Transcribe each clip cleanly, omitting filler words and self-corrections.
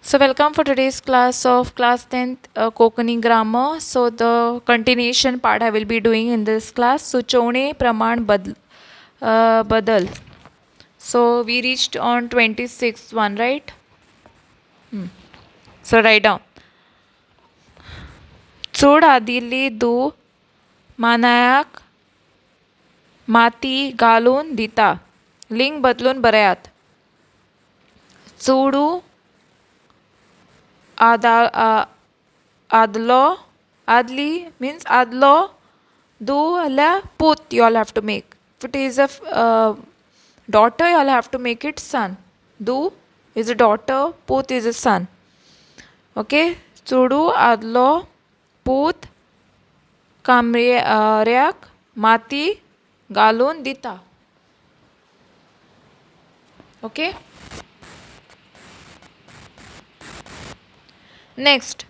So welcome for today's class of class 10th Konkani grammar. So the continuation part I will be doing in this class. So chone praman badal. So we reached on 26th one, right? So write down. चूड आदिल्ली दू मानायाक माती घालून दिता. लिंग बदलून बऱ्यात. चूडू adlo adli means adlo do la put you all have to make. If it is a daughter, you all have to make it son. Do is a daughter, put is a son. Okay, chudu adlo put kamryak mati galun dita. Okay, next.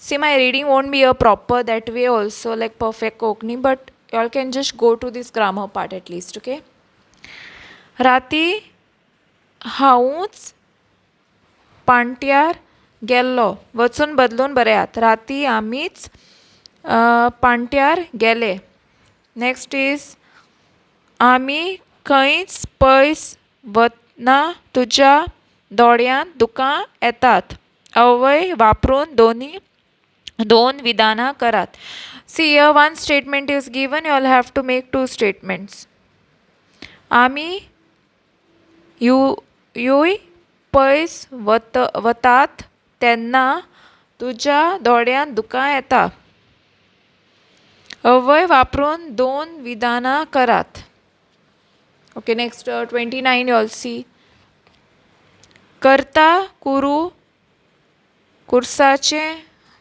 See, my reading won't be a proper that way also, like perfect Konkani, but you all can just go to this grammar part at least, okay? राती हांवूच पांट्यार गेल्लो. वचून बदलून बऱ्यात. राती आमीच पांट्यार गेले. नेक्स्ट इज आमी खंयच पयस वतना तुज्या दोळ्यांत दुकां येतात. अवय वापरून दोन विधानां करात. See, here one statement is given, you all have to make two statements. आमी युय पयस वतात तेन्ना तुज्या दोळ्यांत दुकां येता. अवय वापरून दोन विधानां करात. Okay, next 29 you all see. करता कुरू कुर्साचे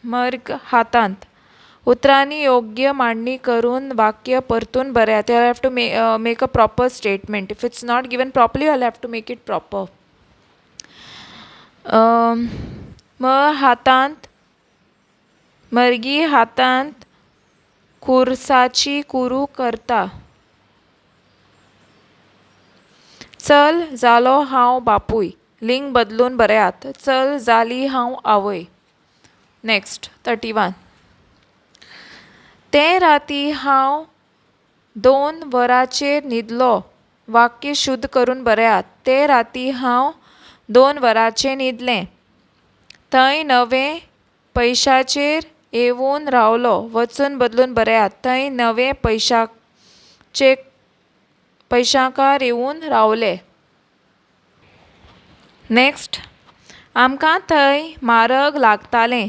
मर्ग हातांत. उतरांनी योग्य मांडणी करून वाक्य परतून बऱ्यात. You have to make a proper statement. If it's not given properly, you'll have to make it proper. हातांत मर्गी हातांत कुर्साची कुरू करता. चल जालो हांव बापूय. लिंग बदलून बऱ्यात. चल जाली हांव आवय. नेक्स्ट 31. ते राती हांव 2 वरांचेर न्हिदलो. वाक्य शुद्ध करून बऱ्यात. ते राती हांव 2 वरांचेर न्हिदलें. थंय नवे पयशाचेर येवून रावलो. वचून बदलून बऱ्यात. थंय नवे पयशांकार येवून रावले. नेक्स्ट. आमकां थंय म्हारग लागतालें.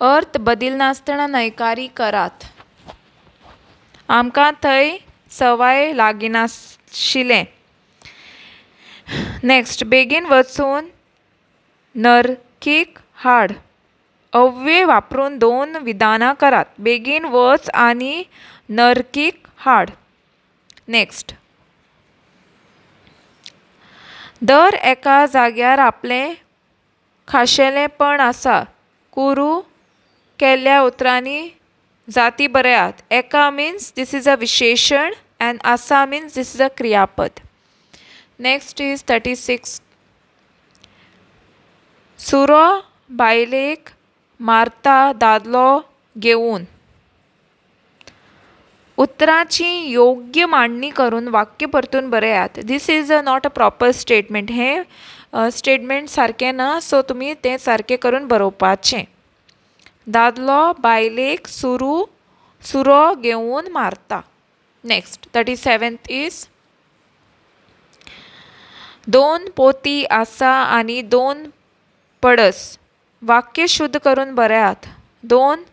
अर्थ बदलनासतना न्हयकारी करात. आमकां थंय सवाय लागीनाशिल्लें. नेक्स्ट. बेगीन वचून नरकीक हाड. अव्यय वापरून दोन विधानां करात. बेगीन वच आनी नरकीक हाड. नेक्स्ट. दर एका जाग्यार आपलें खाशेलेपण आसा. कुरू केल्ल्या उतरांनी जाती बऱ्यात. एका means this is a विशेषण and आसा means this is a क्रियापद. Next is 36. सुरो बायलेक मारता दादलो घेऊन. उतराची योग्य मांडणी करून वाक्य परतून बऱ्यात. This is not a proper statement. हे स्टेटमेंट सारकें ना, सो तुमी तें सारकें करून बरोवपाचें. दादलो बायलेक सुरो घेऊन मारता. नेक्स्ट 37th इज 2 पोती आसा आनी 2 पडस. वाक्य शुद्ध करून बऱ्यात. 2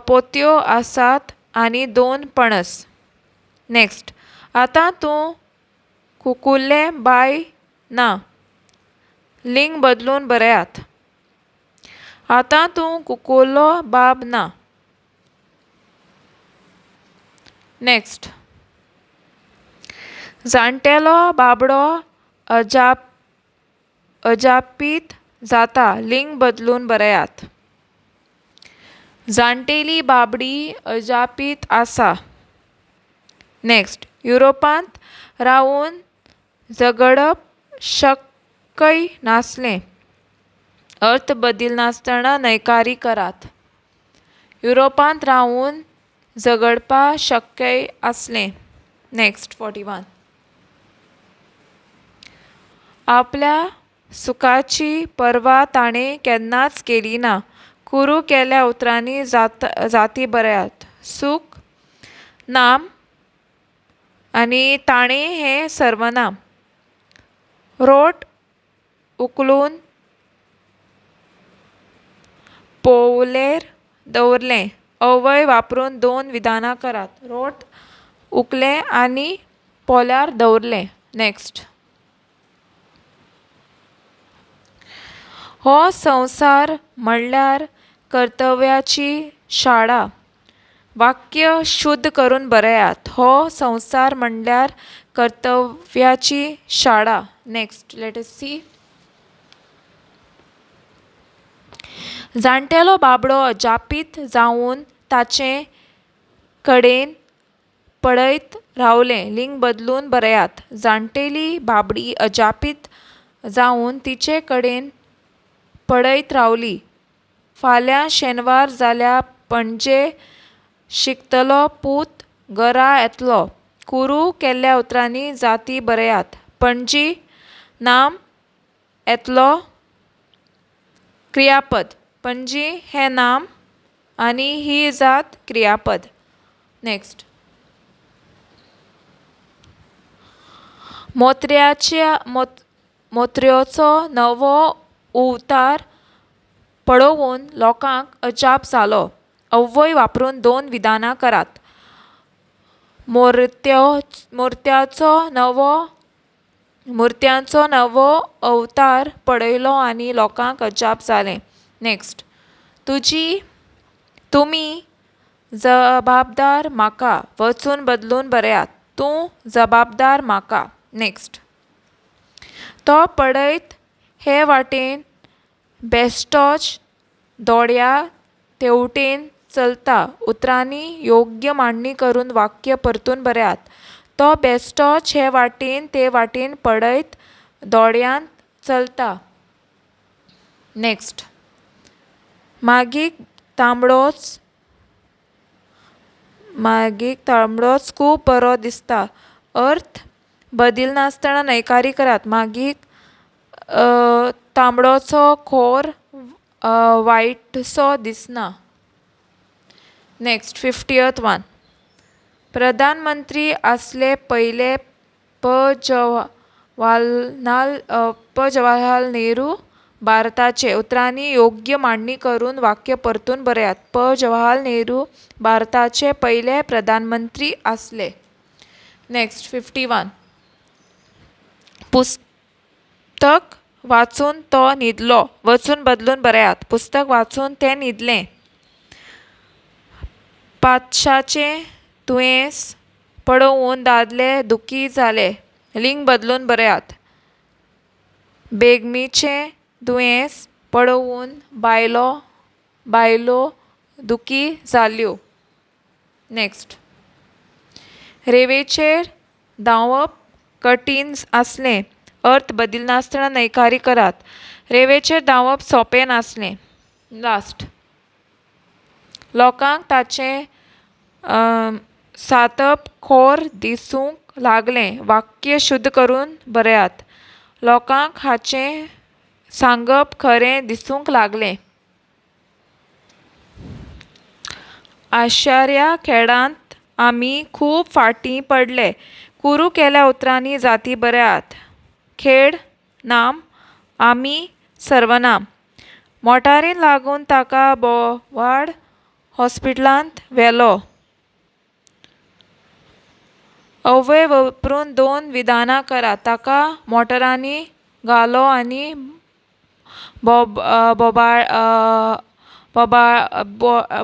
पोत्यो आसात आनी 2 पणस. नेक्स्ट. आतां तूं कुकुल्लें बाय ना. लिंग बदलून बऱ्यात. आतां तूं कुकुल्लो बाब ना. नेक्स्ट. जाणटेलो बाबडो अजापीत जाता. लिंग बदलून बऱ्यात. जाणटेली बाबडी अजापीत आसा. नेक्स्ट. युरोपांत रावून झगडप शक्य नासलें. अर्थ बदलनासतना न्हयकारी करात. युरोपांत रावून झगडपा शक्य आसलें. नेक्स्ट 41. आपल्या सुखाची पर्वा ताणें केन्नाच केली ना. कुरू केल्या उतरांनी जाती बऱ्यात. सूख नाम आनी ताणें हें सर्वनाम. रोट उखलून पोवलेर दवरलें. अवय वापरून दोन विधानां करात. रोट उखलें आनी पोल्यार दवरलें. नेक्स्ट. हो संवसार म्हणल्यार कर्तव्याची शाळा. वाक्य शुद्ध करून बरयात. हो संवसार म्हणल्यार कर्तव्याची शाळा. नेक्स्ट लेट अस सी. जाणटेलो बाबडो अजापीत जावन ताचे कडेन पळयत रावलें. लिंग बदलून बरयात. जाणटेली बाबडी अजापीत जावन तिचे कडेन पळयत रावली. फाल्यां शेनवार जाल्या पणजे शिकतलो पूत घरा येतलो. कुरू केल्ल्या उतरांनी जाती बरयात. पणजी नाम येतलो क्रियापद. पणजी हें नाम आनी ही जात क्रियापद. नेक्स्ट. मोत्र्याचो नवो उतार पळोवन लोकांक अजाप जालो. अव्वय वापरून दोन विधानां करात. मुर्त्यांचो नवो अवतार पळयलो आनी लोकांक अजाप जालें. नेक्स्ट. तुमी जबाबदार म्हाका. वचून बदलून बरयात. तूं जबाबदार म्हाका. नेक्स्ट. तो पळयत हे वाटेन बेश्टोच दोड्या तेवटेन चलता. उतरांनी योग्य मांडणी करून वाक्य परतून बरयात. तो बेश्टोच हे वाटेन ते वाटेन पळयत दोड्यान चलता. नेक्स्ट. मागीक तांबडोच खूब बरो दिसता. अर्थ बदलनासतना न्हयकारी करात. मागीक तांबडोचो खोर वायटसो दिसना. Next 50th one. प्रधानमंत्री आसले पयले जवाहरलाल नेहरू भारताचे. उतरांनी योग्य मांडणी करून वाक्य परतून बरयात. जवाहरलाल नेहरू भारताचे पयले प्रधानमंत्री आसले. नेक्स्ट 51. पुस्तक वाचून तो न्हिदलो. वचून बदलून बरयात. पुस्तक वाचून तें न्हिदलें. पातशाचें दुयेंस पळोवन दादले दुखी जाले. लिंग बदलून बरयात. बेगमीचें दुयेंस पळोवन बायलो दुखी जाल्यो. नेक्स्ट. रेंवेचेर धांवप कठीण आसलें. अर्थ बदलनासतना न्हयकारी करात. रेंवेचेर धांवप सोंपें नासलें. लास्ट. लोकांक ताचें सांतप खोर दिसूंक लागलें. वाक्य शुद्ध करून बरयात. लोकांक हाचें सांगप खरें दिसूंक लागलें. आशार्या खेळांत आमी खूब फाटीं पडले. कुरू केल्या उतरांनी जाती बरयात. खेळ नाम आमी सर्वनाम. मोटारीन लागून ताका बोवाळ हॉस्पिटलांत व्हेलो. अव्वय वापरून दोन विधानां करात. ताका मोटरांनी घालो आनी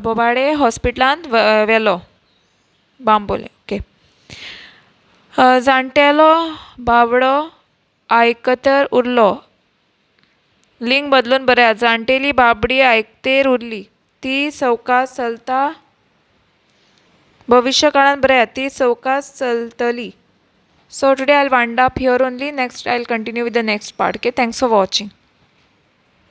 बोबाडे हॉस्पिटलांत व्हेलो. बांबोळे. ओके. जाणटेलो बाबडो आयकतर उरलो. लिंग बदलून बरयात. जाणटेली बाबडी आयकतेर उरली. ती सवकास चलता. भविश्य काळांत बरयात. ती सवकास चलतली. So today I'll wind up here only. Next I'll continue with the next part. Okay, thanks for watching.